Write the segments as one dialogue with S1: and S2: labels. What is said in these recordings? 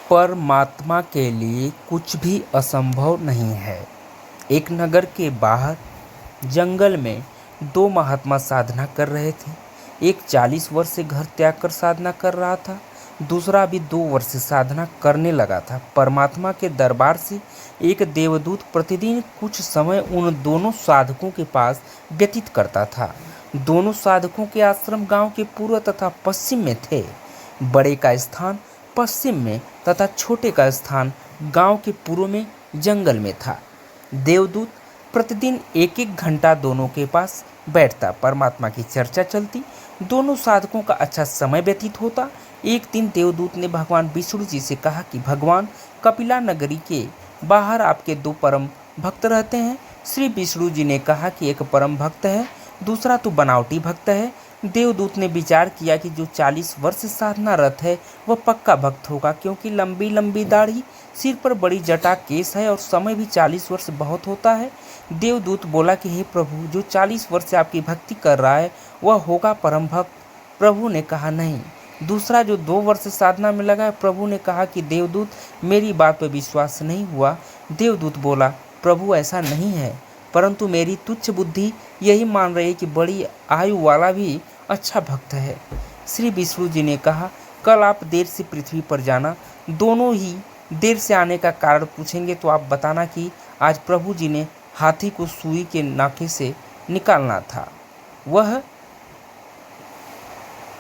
S1: परमात्मा के लिए कुछ भी असंभव नहीं है। एक नगर के बाहर जंगल में दो महात्मा साधना कर रहे थे। एक 40 वर्ष से घर त्याग कर साधना कर रहा था, दूसरा अभी 2 वर्ष से साधना करने लगा था। परमात्मा के दरबार से एक देवदूत प्रतिदिन कुछ समय उन दोनों साधकों के पास व्यतीत करता था। दोनों साधकों के आश्रम गांव के पूर्व तथा पश्चिम में थे। बड़े का स्थान पश्चिम में तथा छोटे का स्थान गांव के पूर्व में जंगल में था। देवदूत प्रतिदिन 1-1 घंटा दोनों के पास बैठता, परमात्मा की चर्चा चलती, दोनों साधकों का अच्छा समय व्यतीत होता। एक दिन देवदूत ने भगवान विष्णु जी से कहा कि भगवान, कपिला नगरी के बाहर आपके 2 परम भक्त रहते हैं। श्री विष्णु जी ने कहा कि एक परम भक्त है, दूसरा तो बनावटी भक्त है। देवदूत ने विचार किया कि जो 40 वर्ष से साधनारत है वह पक्का भक्त होगा, क्योंकि लंबी लंबी दाढ़ी, सिर पर बड़ी जटा केस है और समय भी 40 वर्ष बहुत होता है। देवदूत बोला कि हे प्रभु, जो 40 वर्ष से आपकी भक्ति कर रहा है वह होगा परम भक्त। प्रभु ने कहा नहीं। दूसरा जो 2 वर्ष से साधना में लगा है, प्रभु ने कहा कि देवदूत, मेरी बात पर विश्वास नहीं हुआ। देवदूत बोला, प्रभु ऐसा नहीं है, परंतु मेरी तुच्छ बुद्धि यही मान रही है कि बड़ी आयु वाला भी अच्छा भक्त है। श्री विष्णु जी ने कहा, कल आप देर से पृथ्वी पर जाना, दोनों ही देर से आने का कारण पूछेंगे तो आप बताना कि आज प्रभु जी ने हाथी को सुई के नाके से निकालना था। वह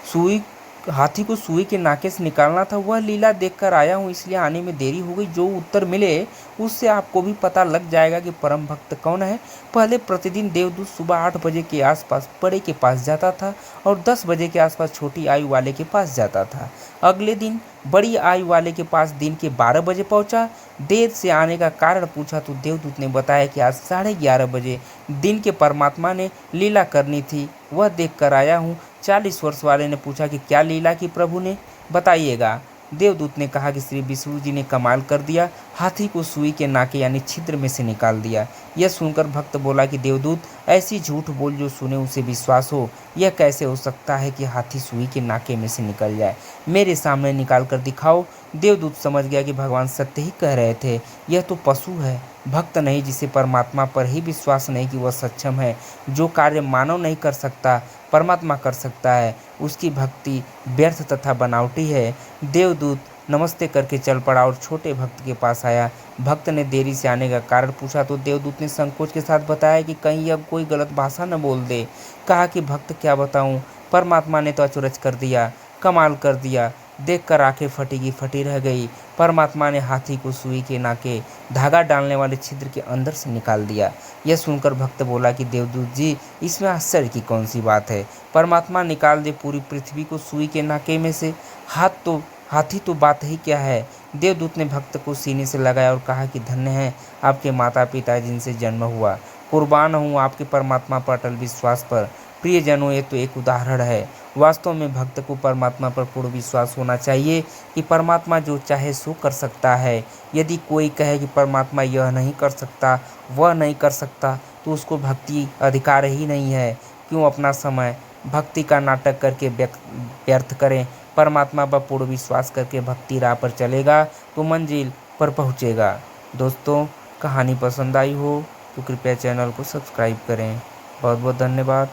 S1: सुई हाथी को सुई के नाके से निकालना था, वह लीला देखकर आया हूँ, इसलिए आने में देरी हो गई। जो उत्तर मिले उससे आपको भी पता लग जाएगा कि परम भक्त कौन है। पहले प्रतिदिन देवदूत सुबह 8 बजे के आसपास बड़े के पास जाता था और 10 बजे के आसपास छोटी आयु वाले के पास जाता था। अगले दिन बड़ी आयु वाले के पास दिन के 12 बजे पहुंचा। देर से आने का कारण पूछा तो देवदूत ने बताया कि आज 11:30 बजे दिन के परमात्मा ने लीला करनी थी, वह देख कर आया हूँ। 40 वर्ष वाले ने पूछा कि क्या लीला की प्रभु ने, बताइएगा। देवदूत ने कहा कि श्री विष्णु जी ने कमाल कर दिया, हाथी को सुई के नाके यानी छिद्र में से निकाल दिया। यह सुनकर भक्त बोला कि देवदूत, ऐसी झूठ बोल जो सुने उसे विश्वास हो। यह कैसे हो सकता है कि हाथी सुई के नाके में से निकल जाए, मेरे सामने निकाल कर दिखाओ। देवदूत समझ गया कि भगवान सत्य ही कह रहे थे, यह तो पशु है, भक्त नहीं, जिसे परमात्मा पर ही विश्वास नहीं कि वह सक्षम है। जो कार्य मानव नहीं कर सकता परमात्मा कर सकता है, उसकी भक्ति व्यर्थ तथा बनावटी है। देवदूत नमस्ते करके चल पड़ा और छोटे भक्त के पास आया। भक्त ने देरी से आने का कारण पूछा तो देवदूत ने संकोच के साथ बताया कि कहीं अब कोई गलत भाषा न बोल दे। कहा कि भक्त, क्या बताऊं, परमात्मा ने तो अचरज कर दिया, कमाल कर दिया। देखकर आंखें फटी की फटी रह गई। परमात्मा ने हाथी को सुई के नाके धागा डालने वाले छिद्र के अंदर से निकाल दिया। यह सुनकर भक्त बोला कि देवदूत जी, इसमें आश्चर्य की कौन सी बात है, परमात्मा निकाल दे पूरी पृथ्वी को सुई के नाके में से, हाथी तो बात ही क्या है। देवदूत ने भक्त को सीने से लगाया और कहा कि धन्य है आपके माता पिता जिनसे जन्म हुआ, कुर्बान हूँ आपके परमात्मा पर अटल विश्वास पर। प्रियजनों, ये तो एक उदाहरण है। वास्तव में भक्त को परमात्मा पर पूर्ण विश्वास होना चाहिए कि परमात्मा जो चाहे सो कर सकता है। यदि कोई कहे कि परमात्मा यह नहीं कर सकता, वह नहीं कर सकता, तो उसको भक्ति अधिकार ही नहीं है। क्यों अपना समय भक्ति का नाटक करके व्यर्थ करें। परमात्मा पर पूर्ण विश्वास करके भक्ति राह पर चलेगा तो मंजिल पर पहुँचेगा। दोस्तों, कहानी पसंद आई हो तो कृपया चैनल को सब्सक्राइब करें। बहुत बहुत धन्यवाद।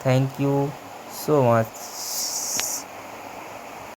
S1: Thank you so much।